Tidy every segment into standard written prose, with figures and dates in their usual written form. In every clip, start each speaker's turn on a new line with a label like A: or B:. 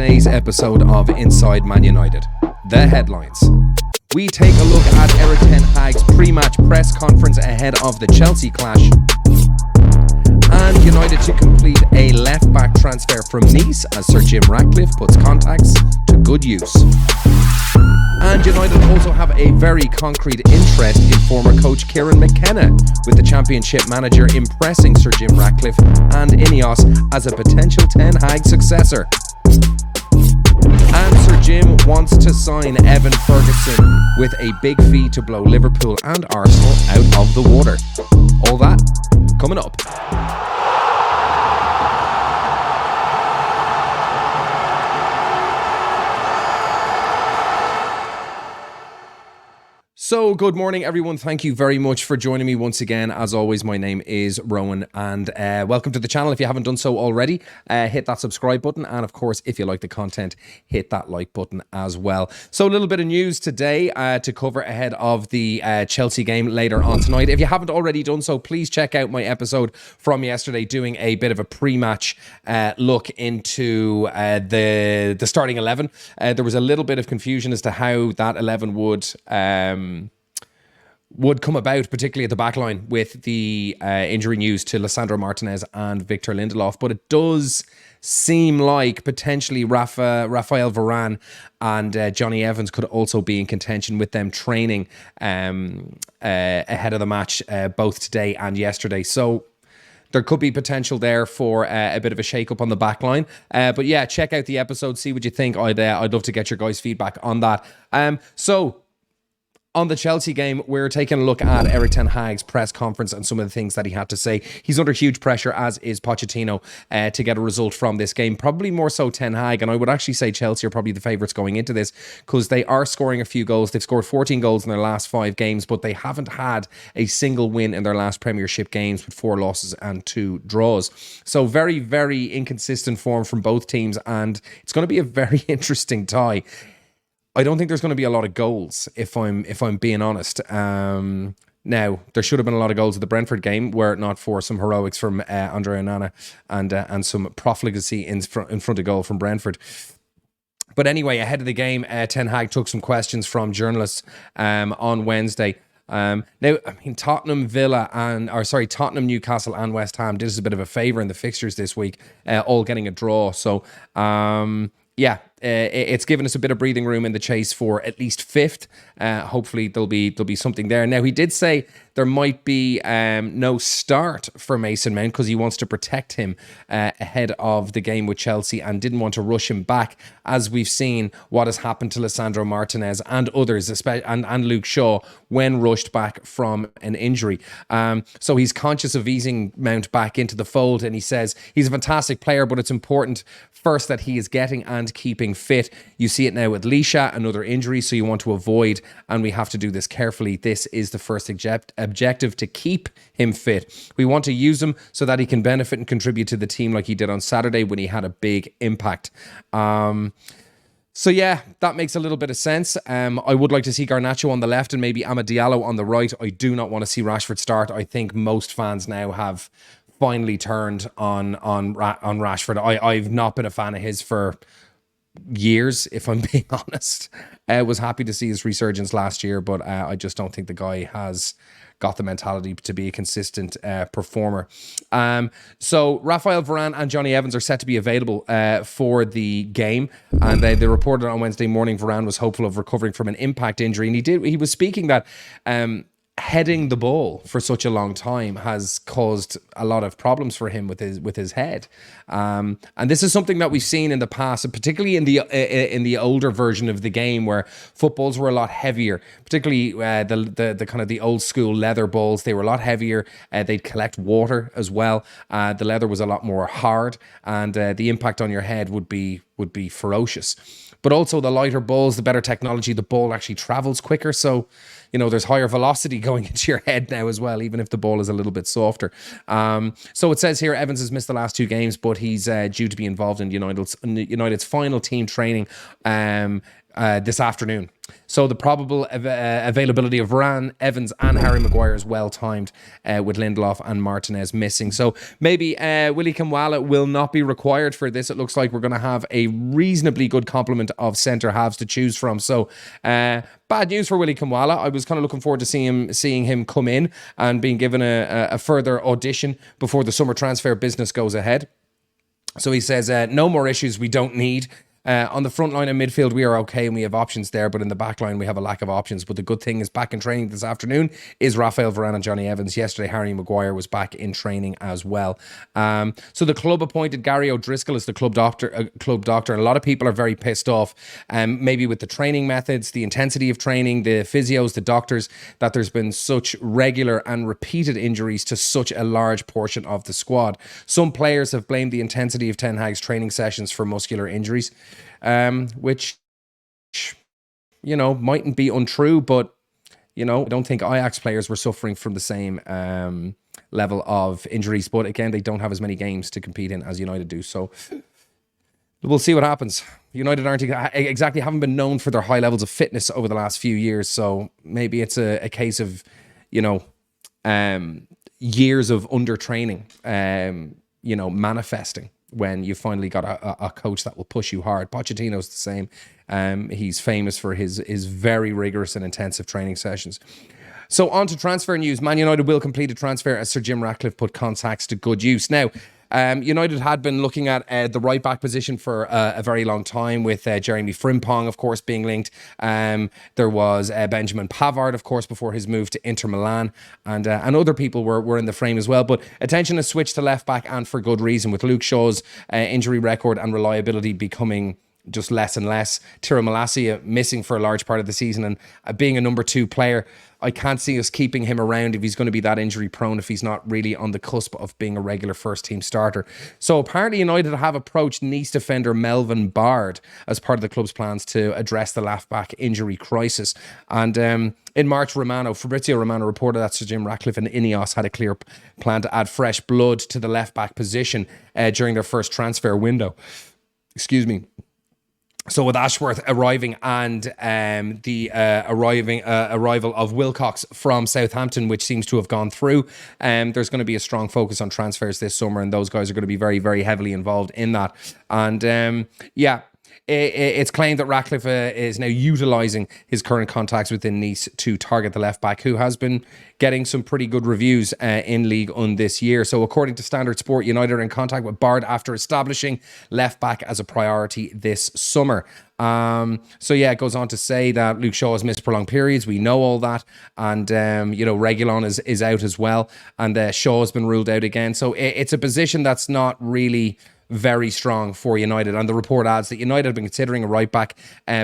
A: today's episode of Inside Man United. The headlines. We take a look at Erik Ten Hag's pre-match press conference ahead of the Chelsea clash. And United to complete a left-back transfer from Nice as Sir Jim Ratcliffe puts contacts to good use. And United also have a very concrete interest in former coach Kieran McKenna, with the Championship manager impressing Sir Jim Ratcliffe and INEOS as a potential Ten Hag successor. And Sir Jim wants to sign Evan Ferguson with a big fee to blow Liverpool and Arsenal out of the water. All that coming up. So, good morning, everyone. Thank you very much for joining me once again. As always, my name is Rowan, and welcome to the channel. If you haven't done so already, hit that subscribe button. And of course, if you like the content, hit that like button as well. So, a little bit of news today to cover ahead of the Chelsea game later on tonight. If you haven't already done so, please check out my episode from yesterday doing a bit of a pre-match look into the starting 11. There was a little bit of confusion as to how that 11 would come about, particularly at the back line with the injury news to Lisandro Martinez and Victor Lindelof. But it does seem like potentially Rafael Varane and Johnny Evans could also be in contention, with them training ahead of the match both today and yesterday. So there could be potential there for a bit of a shake-up on the back line. But yeah, check out the episode, see what you think. I'd love to get your guys' feedback on that. So on the Chelsea game, we're taking a look at Erik Ten Hag's press conference and some of the things that he had to say. He's under huge pressure, as is Pochettino, to get a result from this game. Probably more so Ten Hag, and I would actually say Chelsea are probably the favourites going into this, because they are scoring a few goals. They've scored 14 goals in their last 5 games, but they haven't had a single win in their last Premiership games, with 4 losses and 2 draws. So very, very inconsistent form from both teams, and it's going to be a very interesting tie. I don't think there's going to be a lot of goals, if I'm being honest. Now, there should have been a lot of goals at the Brentford game, were it not for some heroics from Andre Onana and some profligacy in front of goal from Brentford. But anyway, ahead of the game, Ten Hag took some questions from journalists on Wednesday. Now, I mean, Tottenham, Newcastle and West Ham did us a bit of a favour in the fixtures this week, all getting a draw. So, yeah, it's given us a bit of breathing room in the chase for at least 5th. Hopefully there'll be something there. Now, he did say there might be no start for Mason Mount, because he wants to protect him ahead of the game with Chelsea and didn't want to rush him back, as we've seen what has happened to Lisandro Martinez and others, and Luke Shaw, when rushed back from an injury. So he's conscious of easing Mount back into the fold, and he says he's a fantastic player, but it's important first that he is getting and keeping fit. You see it now with Lisha, another injury, so you want to avoid, and we have to do this carefully. This is the first objective, to keep him fit. We want to use him so that he can benefit and contribute to the team like he did on Saturday when he had a big impact. So yeah, that makes a little bit of sense. I would like to see Garnacho on the left and maybe Amad Diallo on the right. I do not want to see Rashford start. I think most fans now have finally turned on Rashford. I've not been a fan of his for years, if I'm being honest. I was happy to see his resurgence last year, but I just don't think the guy has got the mentality to be a consistent performer. So Rafael Varane and Johnny Evans are set to be available for the game, and they reported on Wednesday morning Varane was hopeful of recovering from an impact injury, and he was speaking that heading the ball for such a long time has caused a lot of problems for him with his head, and this is something that we've seen in the past, particularly in the older version of the game, where footballs were a lot heavier, particularly the kind of the old school leather balls. They were a lot heavier. They'd collect water as well. The leather was a lot more hard, and the impact on your head would be ferocious. But also the lighter balls, the better technology, the ball actually travels quicker. So, you know, there's higher velocity going into your head now as well, even if the ball is a little bit softer. So it says here Evans has missed the last 2 games, but he's due to be involved in United's final team training this afternoon. So the probable availability of Varane, Evans and Harry Maguire is well timed with Lindelof and Martinez missing. So maybe Willy Kamwala will not be required for this. It looks like we're going to have a reasonably good complement of centre halves to choose from. So bad news for Willy Kamwala. I was kind of looking forward to seeing him come in and being given a further audition before the summer transfer business goes ahead. So he says, no more issues we don't need. On the front line and midfield, we are okay and we have options there, but in the back line, we have a lack of options. But the good thing is back in training this afternoon is Raphael Varane and Johnny Evans. Yesterday, Harry Maguire was back in training as well. So the club appointed Gary O'Driscoll as the club doctor. And a lot of people are very pissed off, maybe with the training methods, the intensity of training, the physios, the doctors, that there's been such regular and repeated injuries to such a large portion of the squad. Some players have blamed the intensity of Ten Hag's training sessions for muscular injuries. Which, mightn't be untrue, but, I don't think Ajax players were suffering from the same level of injuries. But again, they don't have as many games to compete in as United do. So we'll see what happens. United haven't been known for their high levels of fitness over the last few years. So maybe it's a case of, years of under training, manifesting when you finally got a coach that will push you hard. Pochettino's the same. He's famous for his very rigorous and intensive training sessions. So on to transfer news. Man United will complete a transfer as Sir Jim Ratcliffe put contacts to good use. Now, United had been looking at the right back position for a very long time, with Jeremy Frimpong, of course, being linked. There was Benjamin Pavard, of course, before his move to Inter Milan, and other people were in the frame as well. But attention has switched to left back, and for good reason, with Luke Shaw's injury record and reliability becoming just less and less. Tiro Malacia missing for a large part of the season, and being a number 2 player, I can't see us keeping him around if he's going to be that injury prone, if he's not really on the cusp of being a regular first team starter. So apparently United have approached Nice defender Melvin Bard as part of the club's plans to address the left back injury crisis. And in March, Fabrizio Romano reported that Sir Jim Ratcliffe and INEOS had a clear plan to add fresh blood to the left back position during their first transfer window. Excuse me. So with Ashworth arriving and the arrival of Wilcox from Southampton, which seems to have gone through, there's going to be a strong focus on transfers this summer, and those guys are going to be very, very heavily involved in that. And it's claimed that Ratcliffe is now utilising his current contacts within Nice to target the left back, who has been getting some pretty good reviews in League One this year. So according to Standard Sport, United are in contact with Bard after establishing left back as a priority this summer. It goes on to say that Luke Shaw has missed prolonged periods. We know all that. And, Reguilon is out as well. And Shaw has been ruled out again. So it's a position that's not really very strong for United. And the report adds that United have been considering a right back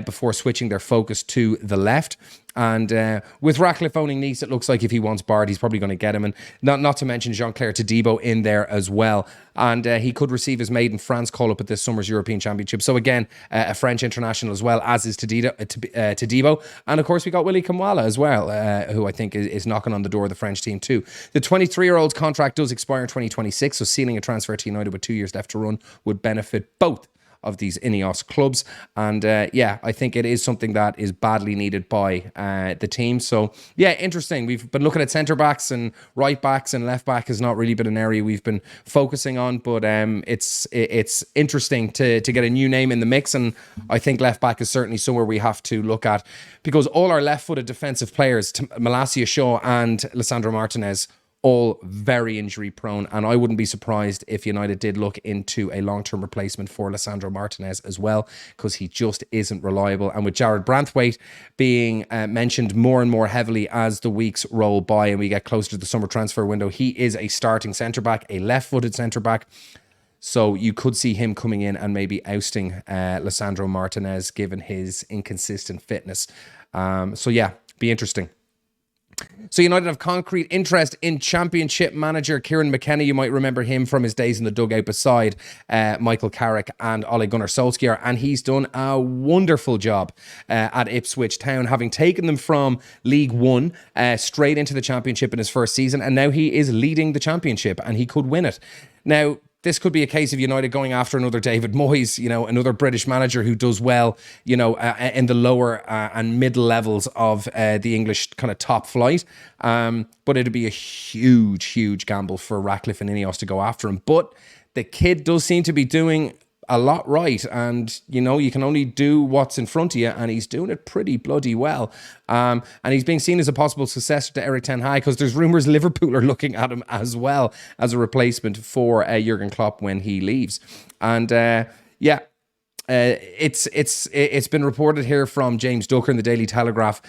A: before switching their focus to the left. And with Ratcliffe owning Nice, it looks like if he wants Bard, he's probably going to get him. And not to mention Jean-Claire Todibo in there as well. And he could receive his maiden France call-up at this summer's European Championship. So again, a French international as well, as is Todibo. And of course, we got Willy Kamwala as well, who I think is knocking on the door of the French team too. The 23-year-old's contract does expire in 2026, so sealing a transfer to United with 2 years left to run would benefit both of these INEOS clubs. And I think it is something that is badly needed by the team. So interesting. We've been looking at centre backs, and right backs and left back has not really been an area we've been focusing on, but it's interesting to get a new name in the mix. And I think left back is certainly somewhere we have to look at, because all our left-footed defensive players, Malacia, Shaw and Lisandro Martinez, all very injury prone, and I wouldn't be surprised if United did look into a long-term replacement for Lisandro Martinez as well, because he just isn't reliable. And with Jared Branthwaite being mentioned more and more heavily as the weeks roll by and we get closer to the summer transfer window, he is a starting centre-back, a left-footed centre-back. So you could see him coming in and maybe ousting Lisandro Martinez, given his inconsistent fitness. Be interesting. So United have concrete interest in Championship manager Kieran McKenna. You might remember him from his days in the dugout beside Michael Carrick and Ole Gunnar Solskjaer, and he's done a wonderful job at Ipswich Town, having taken them from League One straight into the Championship in his first season, and now he is leading the Championship and he could win it. Now, this could be a case of United going after another David Moyes, another British manager who does well, in the lower and middle levels of the English kind of top flight. But it'd be a huge, huge gamble for Ratcliffe and INEOS to go after him. But the kid does seem to be doing a lot right, and you can only do what's in front of you, and he's doing it pretty bloody well. And he's being seen as a possible successor to Erik Ten Hag, because there's rumours Liverpool are looking at him as well as a replacement for Jurgen Klopp when he leaves. And it's been reported here from James Ducker in the Daily Telegraph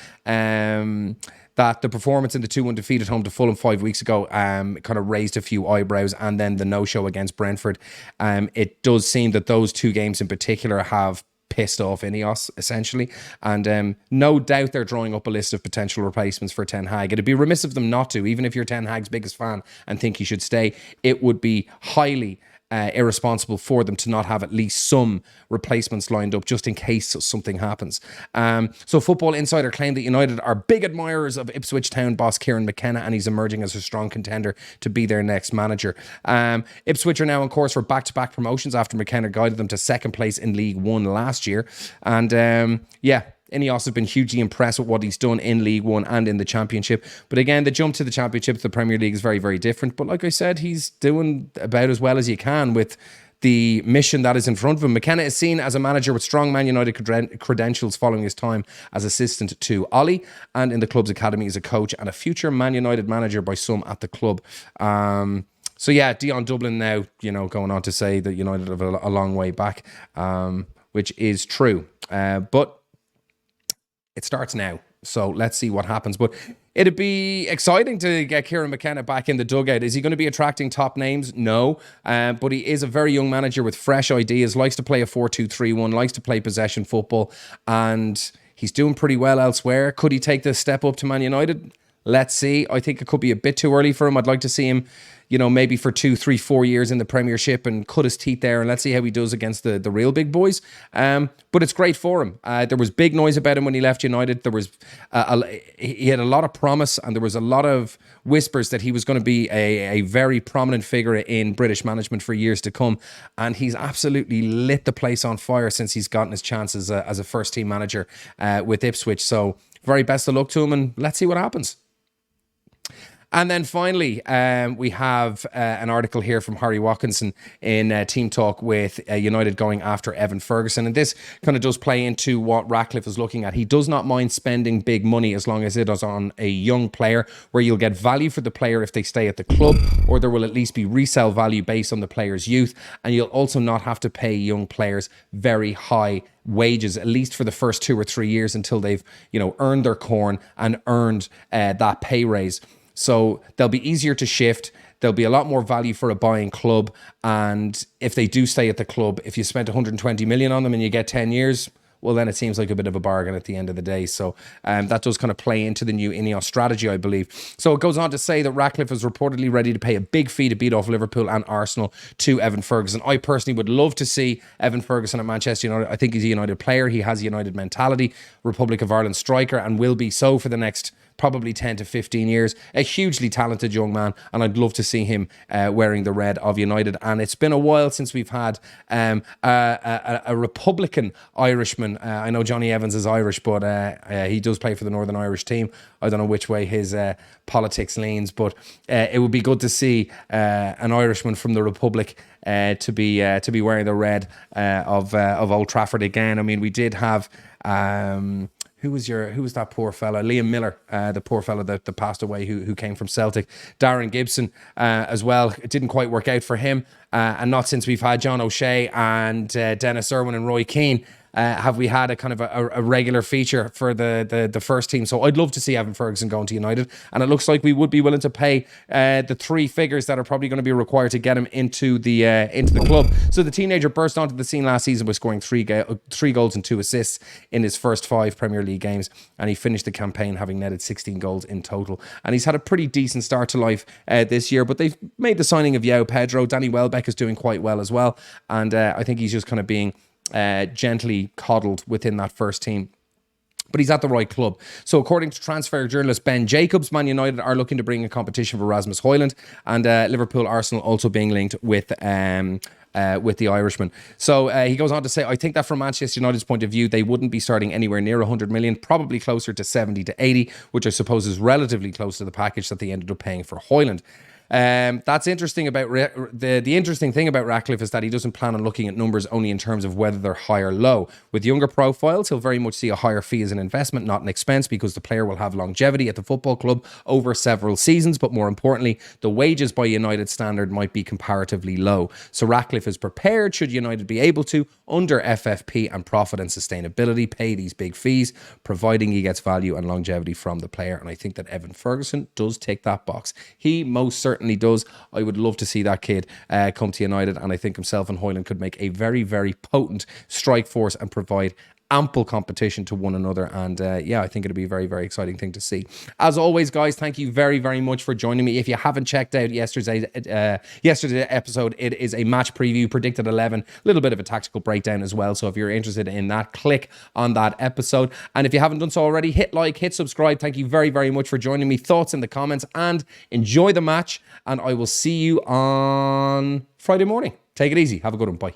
A: that the performance in the 2-1 defeat at home to Fulham 5 weeks ago kind of raised a few eyebrows, and then the no-show against Brentford. It does seem that those two games in particular have pissed off INEOS, essentially. And no doubt they're drawing up a list of potential replacements for Ten Hag. It'd be remiss of them not to, even if you're Ten Hag's biggest fan and think he should stay. It would be highly irresponsible for them to not have at least some replacements lined up just in case something happens. So Football Insider claimed that United are big admirers of Ipswich Town boss Kieran McKenna, and he's emerging as a strong contender to be their next manager. Ipswich are now on course for back-to-back promotions after McKenna guided them to second place in League One last year. And INEOS have been hugely impressed with what he's done in League One and in the Championship. But again, the jump to the Championship to the Premier League is very, very different. But like I said, he's doing about as well as he can with the mission that is in front of him. McKenna is seen as a manager with strong Man United credentials following his time as assistant to Ollie and in the club's academy as a coach, and a future Man United manager by some at the club. So yeah, Dion Dublin now, going on to say that United have a long way back, which is true. But it starts now, so let's see what happens. But it'd be exciting to get Kieran McKenna back in the dugout. Is he going to be attracting top names? No. But he is a very young manager with fresh ideas, likes to play a 4-2-3-1, likes to play possession football, and he's doing pretty well elsewhere. Could he take this step up to Man United? Let's see. I think it could be a bit too early for him. I'd like to see him, maybe for 2, 3, 4 years in the Premiership and cut his teeth there, and let's see how he does against the real big boys. But it's great for him. There was big noise about him when he left United. There was he had a lot of promise, and there was a lot of whispers that he was going to be a very prominent figure in British management for years to come. And he's absolutely lit the place on fire since he's gotten his chance as a first-team manager with Ipswich. So very best of luck to him, and let's see what happens. And then finally, we have an article here from Harry Watkinson in Team Talk with United going after Evan Ferguson. And this kind of does play into what Ratcliffe is looking at. He does not mind spending big money as long as it is on a young player, where you'll get value for the player if they stay at the club, or there will at least be resale value based on the player's youth. And you'll also not have to pay young players very high wages, at least for the first 2 or 3 years, until they've, earned their corn and earned that pay raise. So they'll be easier to shift. There'll be a lot more value for a buying club. And if they do stay at the club, if you spent 120 million on them and you get 10 years, well, then it seems like a bit of a bargain at the end of the day. So that does kind of play into the new INEOS strategy, I believe. So it goes on to say that Ratcliffe is reportedly ready to pay a big fee to beat off Liverpool and Arsenal to Evan Ferguson. I personally would love to see Evan Ferguson at Manchester United. I think he's a United player. He has a United mentality, Republic of Ireland striker, and will be so for the next probably 10 to 15 years. A hugely talented young man, and I'd love to see him wearing the red of United. And it's been a while since we've had a Republican Irishman. I know Johnny Evans is Irish, but he does play for the Northern Irish team. I don't know which way his politics leans, but it would be good to see an Irishman from the Republic to be wearing the red of Old Trafford again. I mean, we did have who was that poor fella? Liam Miller, the poor fella that passed away, who came from Celtic. Darren Gibson as well. It didn't quite work out for him, and not since we've had John O'Shea and Dennis Irwin and Roy Keane have we had a kind of a regular feature for the first team. So I'd love to see Evan Ferguson going to United, and it looks like we would be willing to pay the 3 figures that are probably going to be required to get him into the club. So the teenager burst onto the scene last season by scoring 3 goals and 2 assists in his first 5 Premier League games, and he finished the campaign having netted 16 goals in total. And he's had a pretty decent start to life this year, but they've made the signing of João Pedro. Danny Welbeck is doing quite well as well, and I think he's just kind of being gently coddled within that first team. but he's at the right club. So according to transfer journalist Ben Jacobs, Man United are looking to bring a competition for Rasmus Højlund, and Liverpool, Arsenal also being linked with the Irishman. So he goes on to say, I think that from Manchester United's point of view, they wouldn't be starting anywhere near 100 million, probably closer to 70 to 80, which I suppose is relatively close to the package that they ended up paying for Højlund. That's interesting about the interesting thing about Ratcliffe is that he doesn't plan on looking at numbers only in terms of whether they're high or low. With younger profiles, he'll very much see a higher fee as an investment, not an expense, because the player will have longevity at the football club over several seasons. But more importantly, the wages by United standard might be comparatively low. So Ratcliffe is prepared, should United be able to, under FFP and profit and sustainability, pay these big fees, providing he gets value and longevity from the player. And I think that Evan Ferguson does tick that box. He most certainly does. I would love to see that kid come to United, and I think himself and Højlund could make a very, very potent strike force and provide ample competition to one another. And I think it'll be a very, very exciting thing to see. As always, guys, thank you very, very much for joining me. If you haven't checked out yesterday's episode, it is a match preview, predicted 11, a little bit of a tactical breakdown as well. So if you're interested in that, click on that episode. And if you haven't done so already, hit like, hit subscribe. Thank you very, very much for joining me. Thoughts in the comments, and enjoy the match. And I will see you on Friday morning. Take it easy. Have a good one. Bye.